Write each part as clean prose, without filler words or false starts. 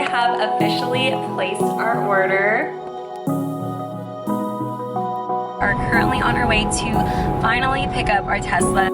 have officially placed our order. Are currently on our way to finally pick up our Tesla.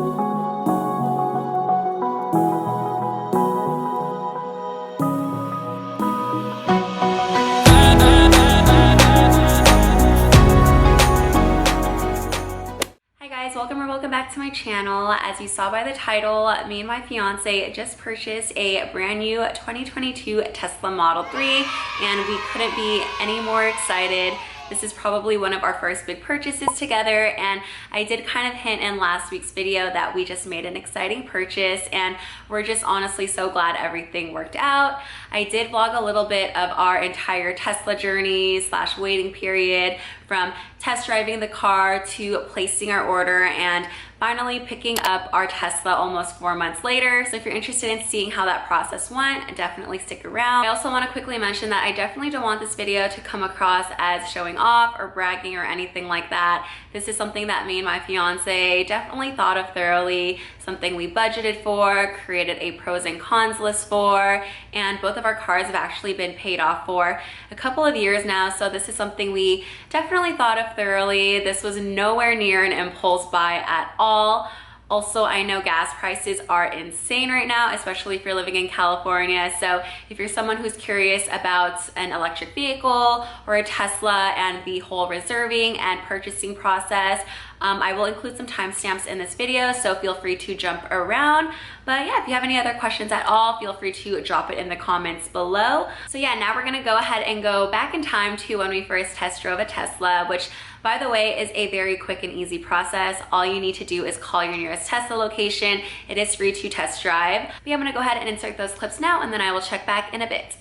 Welcome back to my channel. As you saw by the title, me and my fiance just purchased a brand new 2022 Tesla Model 3 and we couldn't be any more excited. This is probably one of our first big purchases together, and I did kind of hint in last week's video that we just made an exciting purchase and we're just honestly so glad everything worked out. I did vlog a little bit of our entire Tesla journey / waiting period, from test driving the car to placing our order and finally picking up our Tesla almost 4 months later. So if you're interested in seeing how that process went, definitely stick around. I also want to quickly mention that I definitely don't want this video to come across as showing off or bragging or anything like that. This is something that me and my fiance definitely thought of thoroughly, something we budgeted for, created a pros and cons list for, and both of our cars have actually been paid off for a couple of years now. So this is something we definitely thought of thoroughly. This was nowhere near an impulse buy at all. Also, I know gas prices are insane right now, especially if you're living in California. So if you're someone who's curious about an electric vehicle or a Tesla and the whole reserving and purchasing process, I will include some timestamps in this video, so feel free to jump around. But yeah, if you have any other questions at all, feel free to drop it in the comments below. So yeah, now we're gonna go ahead and go back in time to when we first test drove a Tesla, which by the way is a very quick and easy process. All you need to do is call your nearest Tesla location. It is free to test drive. But yeah, I'm gonna go ahead and insert those clips now and then I will check back in a bit.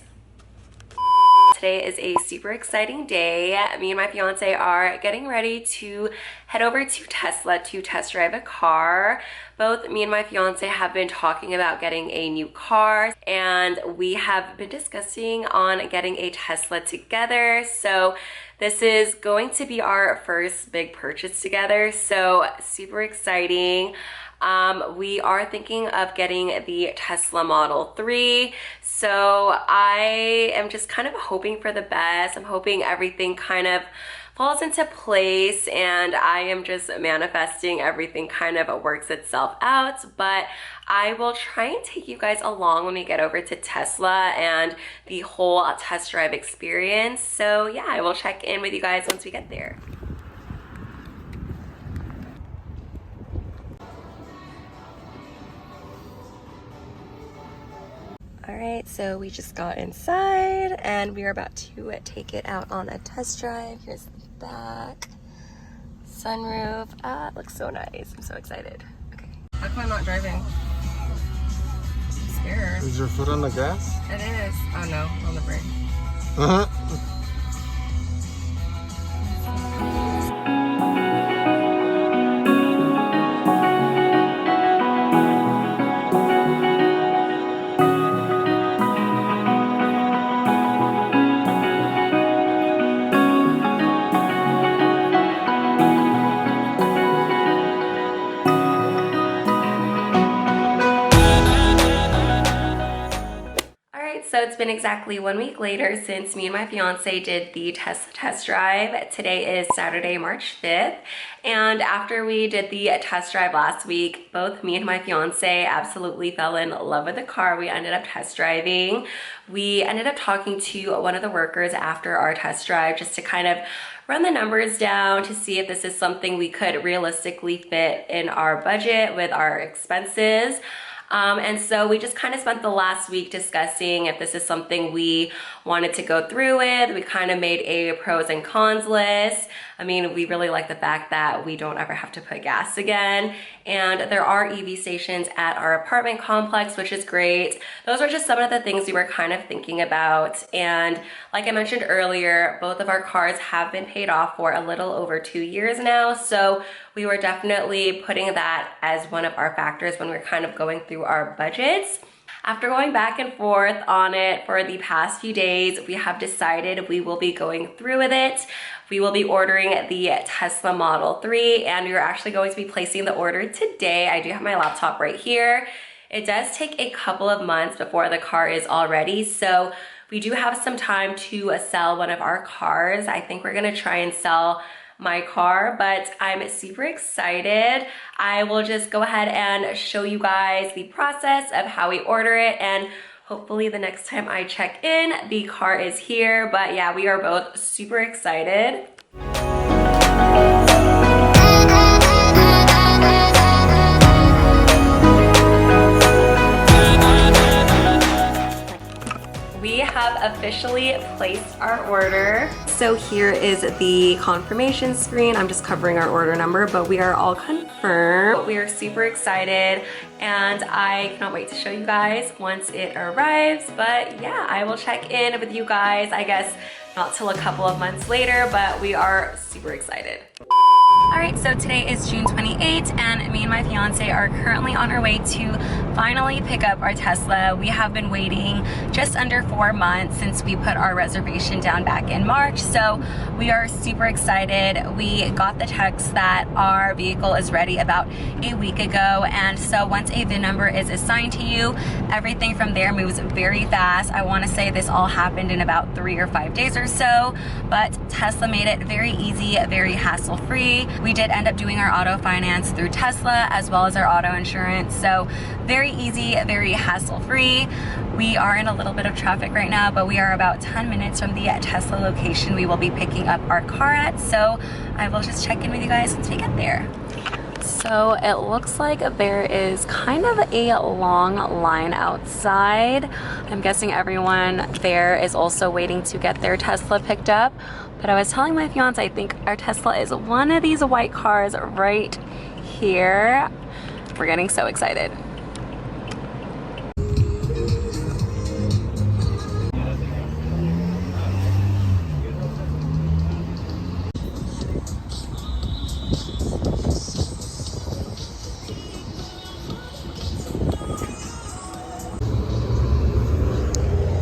Today is a super exciting day. Me and my fiance are getting ready to head over to Tesla to test drive a car. Both me and my fiance have been talking about getting a new car and we have been discussing on getting a Tesla together. So this is going to be our first big purchase together. So super exciting. We are thinking of getting the Tesla Model 3. So I am just kind of hoping for the best. I'm hoping everything kind of falls into place and I am just manifesting everything kind of works itself out. But I will try and take you guys along when we get over to Tesla and the whole test drive experience. So yeah, I will check in with you guys once we get there. All right, so we just got inside and we are about to take it out on a test drive. Here's the back, sunroof. It looks so nice. I'm so excited. Okay. How come I'm not driving? I'm scared. Is your foot on the gas? It is. Oh no, on the brake. Uh-huh. So it's been exactly 1 week later since me and my fiance did the Tesla test drive. Today is Saturday, March 5th. And after we did the test drive last week, both me and my fiance absolutely fell in love with the car we ended up test driving. We ended up talking to one of the workers after our test drive just to kind of run the numbers down to see if this is something we could realistically fit in our budget with our expenses. And so we just kind of spent the last week discussing if this is something we wanted to go through with. We kind of made a pros and cons list. I mean, we really like the fact that we don't ever have to put gas again. And there are EV stations at our apartment complex, which is great. Those are just some of the things we were kind of thinking about. And like I mentioned earlier, both of our cars have been paid off for a little over 2 years now. So we were definitely putting that as one of our factors when we're kind of going through our budgets. After going back and forth on it for the past few days, we have decided we will be going through with it. We will be ordering the Tesla Model 3 and we are actually going to be placing the order today. I do have my laptop right here. It does take a couple of months before the car is all ready, so we do have some time to sell one of our cars. I think we're gonna try and sell my car, but I'm super excited. I will just go ahead and show you guys the process of how we order it, and hopefully the next time I check in, the car is here. But yeah, we are both super excited. We have officially placed our order. So here is the confirmation screen. I'm just covering our order number, but we are all confirmed. We are super excited and I cannot wait to show you guys once it arrives. But yeah, I will check in with you guys, I guess not till a couple of months later, but we are super excited. All right, so today is June 28th and me and my fiance are currently on our way to finally pick up our Tesla. We have been waiting just under 4 months since we put our reservation down back in March, so we are super excited. We got the text that our vehicle is ready about a week ago, and so once a VIN number is assigned to you, everything from there moves very fast. I want to say this all happened in about 3 or 5 days or so, but Tesla made it very easy, very hassle-free. We did end up doing our auto finance through Tesla as well as our auto insurance, so very easy, very hassle-free. We are in a little bit of traffic right now, but we are about 10 minutes from the Tesla location we will be picking up our car at, so I will just check in with you guys once we get there. So it looks like there is kind of a long line outside. I'm guessing everyone there is also waiting to get their Tesla picked up. But I was telling my fiance, I think our Tesla is one of these white cars right here. We're getting so excited.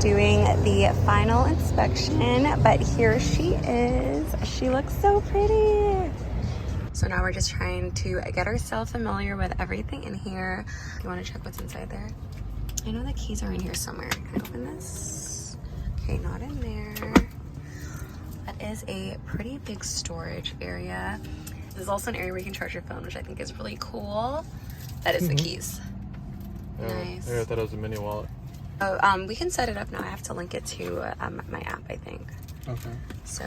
Doing the final inspection, but here she is. She looks so pretty. So now we're just trying to get ourselves familiar with everything in here. You want to check what's inside there? I know the keys are in here somewhere. Can I open this? Okay, not in there. That is a pretty big storage area. There's also an area where you can charge your phone, which I think is really cool. That is the keys. Nice. Yeah, I thought it was a mini wallet. Oh, we can set it up now. I have to link it to my app, I think. Okay. So,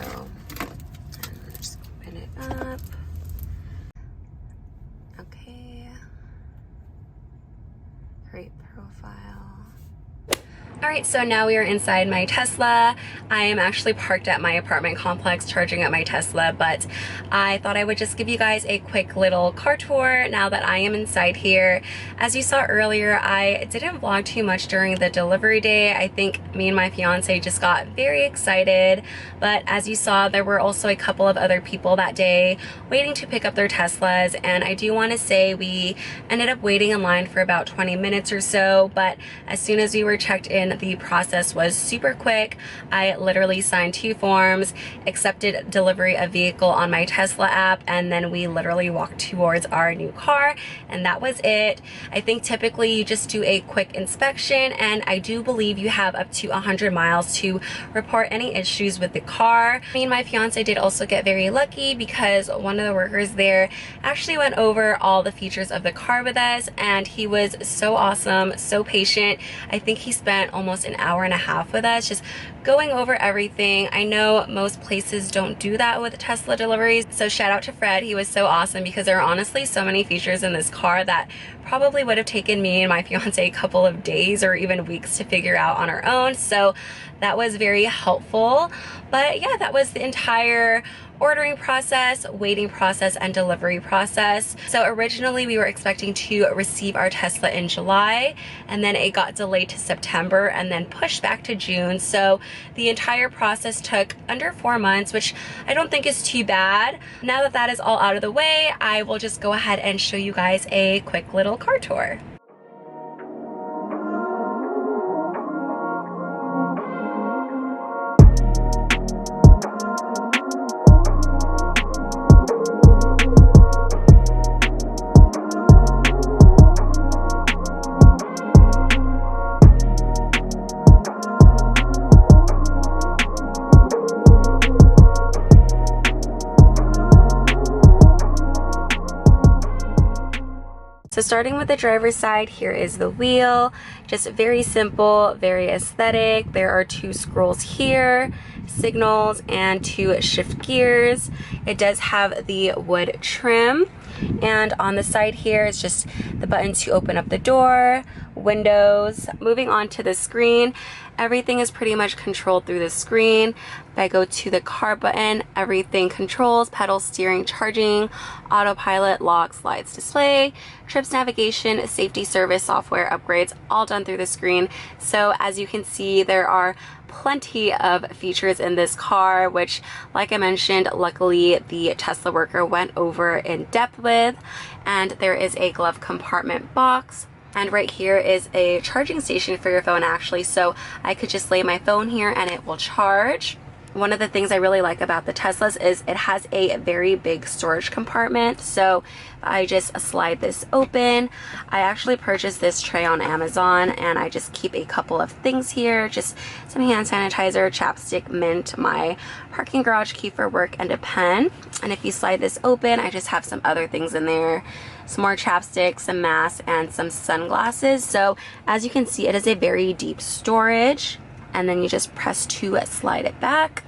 just open it up. Okay. Create profile. All right, so now we are inside my Tesla. I am actually parked at my apartment complex charging up my Tesla, but I thought I would just give you guys a quick little car tour now that I am inside here. As you saw earlier, I didn't vlog too much during the delivery day. I think me and my fiance just got very excited, but as you saw, there were also a couple of other people that day waiting to pick up their Teslas, and I do want to say we ended up waiting in line for about 20 minutes or so, but as soon as we were checked in, the process was super quick. I literally signed 2 forms, accepted delivery of vehicle on my Tesla app, and then we literally walked towards our new car, and that was it. I think typically you just do a quick inspection, and I do believe you have up to 100 miles to report any issues with the car. Me and my fiance did also get very lucky because one of the workers there actually went over all the features of the car with us, and he was so awesome, so patient. I think he spent almost an hour and a half with us just going over everything. I know most places don't do that with Tesla deliveries, so shout out to Fred. He was so awesome because there are honestly so many features in this car that probably would have taken me and my fiance a couple of days or even weeks to figure out on our own, so that was very helpful. But yeah, that was the entire ordering process, waiting process, and delivery process. So originally we were expecting to receive our Tesla in July, and then it got delayed to September and then pushed back to June. So the entire process took under 4 months, which I don't think is too bad. Now that that is all out of the way, I will just go ahead and show you guys a quick little car tour. So starting with the driver's side, here is the wheel. Just very simple, very aesthetic. There are 2 scrolls here, signals, and 2 shift gears. It does have the wood trim. And on the side here is just the button to open up the door, windows. Moving on to the screen, everything is pretty much controlled through the screen. If I go to the car button, everything controls: pedal, steering, charging, autopilot, lock, slides, display, trips, navigation, safety, service, software upgrades, all done through the screen. So as you can see, there are plenty of features in this car, which, like I mentioned, luckily the Tesla worker went over in depth with. And there is a glove compartment box. And right here is a charging station for your phone, actually. So I could just lay my phone here and it will charge. One of the things I really like about the Teslas is it has a very big storage compartment. So I just slide this open. I actually purchased this tray on Amazon, and I just keep a couple of things here, just some hand sanitizer, chapstick, mint, my parking garage key for work, and a pen. And if you slide this open, I just have some other things in there, some more chapstick, some masks, and some sunglasses. So as you can see, it is a very deep storage. And then you just press to slide it back.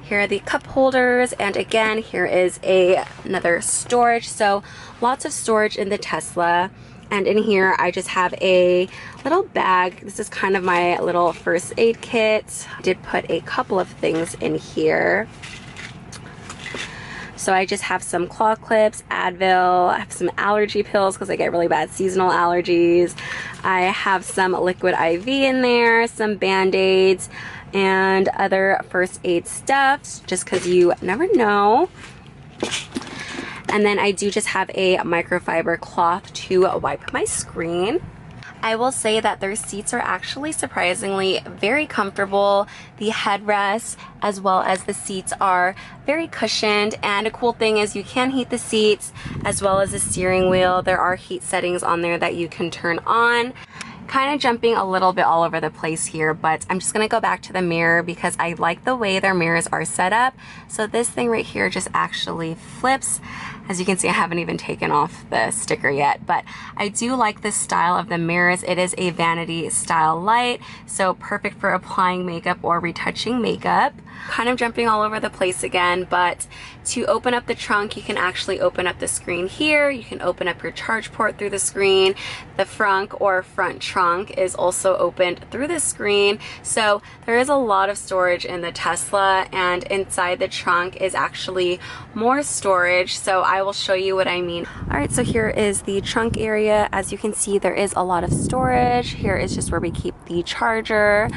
Here are the cup holders, and again, here is another storage. So lots of storage in the Tesla. And in here, I just have a little bag. This is kind of my little first aid kit. I did put a couple of things in here. So I just have some claw clips, Advil, I have some allergy pills because I get really bad seasonal allergies. I have some liquid IV in there, some Band-Aids, and other first aid stuff, just because you never know. And then I do just have a microfiber cloth to wipe my screen. I will say that their seats are actually surprisingly very comfortable. The headrests as well as the seats are very cushioned, and a cool thing is you can heat the seats as well as the steering wheel. There are heat settings on there that you can turn on. Kind of jumping a little bit all over the place here, but I'm just gonna go back to the mirror because I like the way their mirrors are set up. So this thing right here just actually flips. As you can see, I haven't even taken off the sticker yet, but I do like the style of the mirrors. It is a vanity style light, so perfect for applying makeup or retouching makeup. Kind of jumping all over the place again, but to open up the trunk, you can actually open up the screen here. You can open up your charge port through the screen. The front or front trunk is also opened through the screen. So there is a lot of storage in the Tesla, and inside the trunk is actually more storage. So I will show you what I mean. All right, so here is the trunk area. As you can see, there is a lot of storage. Here is just where we keep the charger.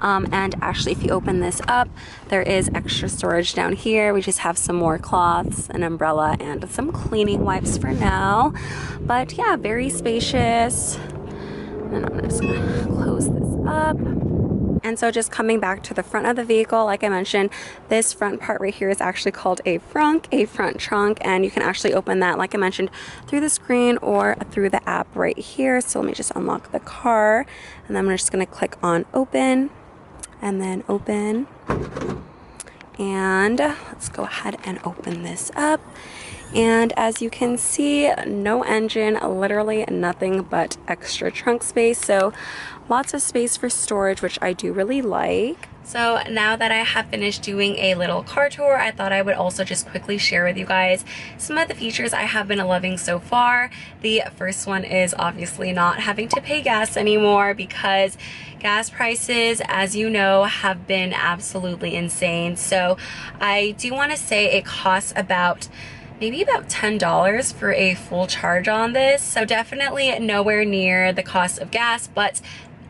And actually, if you open this up, there is extra storage down here. We just have some more cloths, an umbrella, and some cleaning wipes for now. But yeah, very spacious. And I'm just gonna close this up. And so just coming back to the front of the vehicle, like I mentioned, this front part right here is actually called a front trunk, and you can actually open that, like I mentioned, through the screen or through the app right here. So let me just unlock the car, and then I'm just gonna click on open, and then open. And let's go ahead and open this up. And as you can see, no engine, literally nothing but extra trunk space. So lots of space for storage, which I do really like. So now that I have finished doing a little car tour, I thought I would also just quickly share with you guys some of the features I have been loving so far. The first one is obviously not having to pay gas anymore, because gas prices, as you know, have been absolutely insane. So I do want to say it costs maybe about $10 for a full charge on this. So definitely nowhere near the cost of gas, but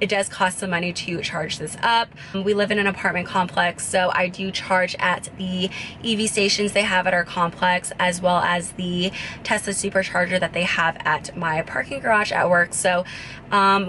it does cost some money to charge this up. We live in an apartment complex, so I do charge at the EV stations they have at our complex, as well as the Tesla supercharger that they have at my parking garage at work. So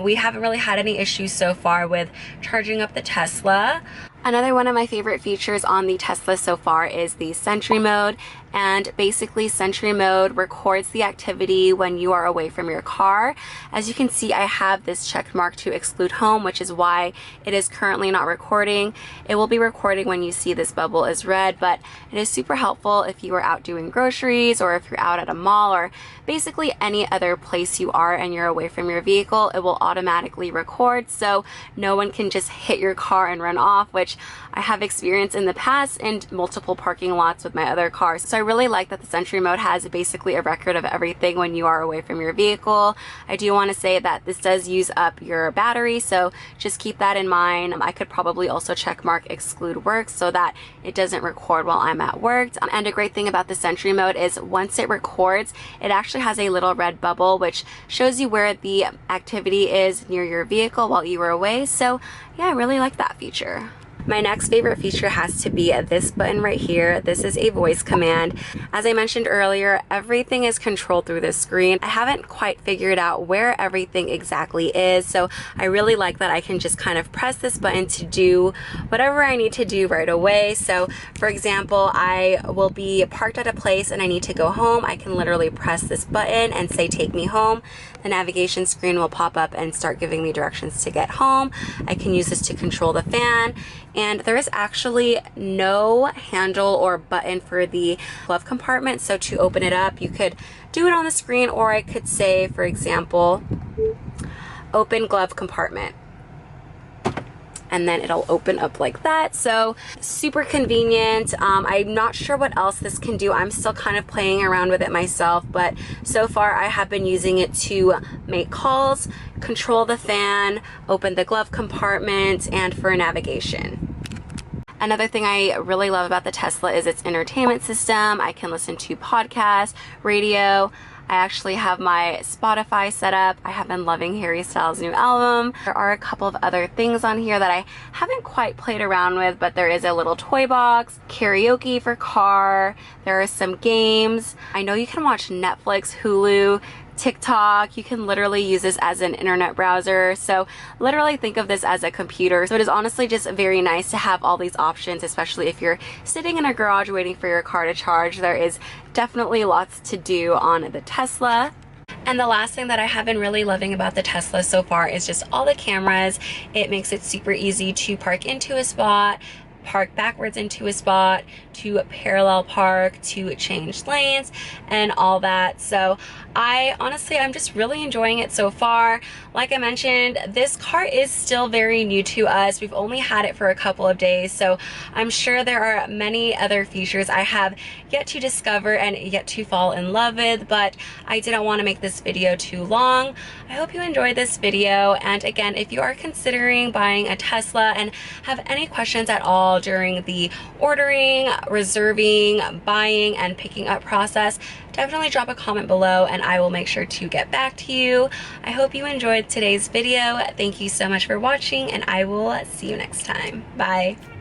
we haven't really had any issues so far with charging up the Tesla. Another one of my favorite features on the Tesla so far is the Sentry mode. and basically Sentry Mode records the activity when you are away from your car. As you can see, I have this check mark to exclude home, which is why it is currently not recording. It will be recording when you see this bubble is red, but it is super helpful if you are out doing groceries or if you're out at a mall or basically any other place you are and you're away from your vehicle. It will automatically record so no one can just hit your car and run off, which I have experienced in the past in multiple parking lots with my other cars. So I really like that the Sentry Mode has basically a record of everything when you are away from your vehicle. I do want to say that this does use up your battery, so just keep that in mind. I could probably also check mark exclude work so that it doesn't record while I'm at work. And a great thing about the Sentry Mode is once it records, it actually has a little red bubble which shows you where the activity is near your vehicle while you were away. So yeah, I really like that feature. My next favorite feature has to be this button right here. This is a voice command. As I mentioned earlier, everything is controlled through this screen. I haven't quite figured out where everything exactly is, so I really like that I can just kind of press this button to do whatever I need to do right away. So for example, I will be parked at a place and I need to go home. I can literally press this button and say take me home. The navigation screen will pop up and start giving me directions to get home. I can use this to control the fan. And there is actually no handle or button for the glove compartment. So to open it up, you could do it on the screen, or I could say, for example, open glove compartment. And then it'll open up like that. So super convenient. I'm not sure what else this can do. I'm still kind of playing around with it myself, but so far I have been using it to make calls, control the fan, open the glove compartment, and for navigation. Another thing I really love about the Tesla is its entertainment system. I can listen to podcasts, radio. I actually have my Spotify set up. I have been loving Harry Styles' new album. There are a couple of other things on here that I haven't quite played around with, but there is a little toy box, karaoke for car, there are some games. I know you can watch Netflix, Hulu, TikTok. You can literally use this as an internet browser. So literally think of this as a computer. So it is honestly just very nice to have all these options, especially if you're sitting in a garage waiting for your car to charge. There is definitely lots to do on the Tesla. And the last thing that I have been really loving about the Tesla so far is just all the cameras. It makes it super easy to park into a spot, park backwards into a spot, to parallel park, to change lanes, and all that. So I'm just really enjoying it so far. Like I mentioned, this car is still very new to us. We've only had it for a couple of days, so I'm sure there are many other features I have yet to discover and yet to fall in love with, but I didn't want to make this video too long. I hope you enjoyed this video, and again, if you are considering buying a Tesla and have any questions at all during the ordering, reserving, buying, and picking up process, definitely drop a comment below and I will make sure to get back to you. I hope you enjoyed today's video. Thank you so much for watching, and I will see you next time. Bye.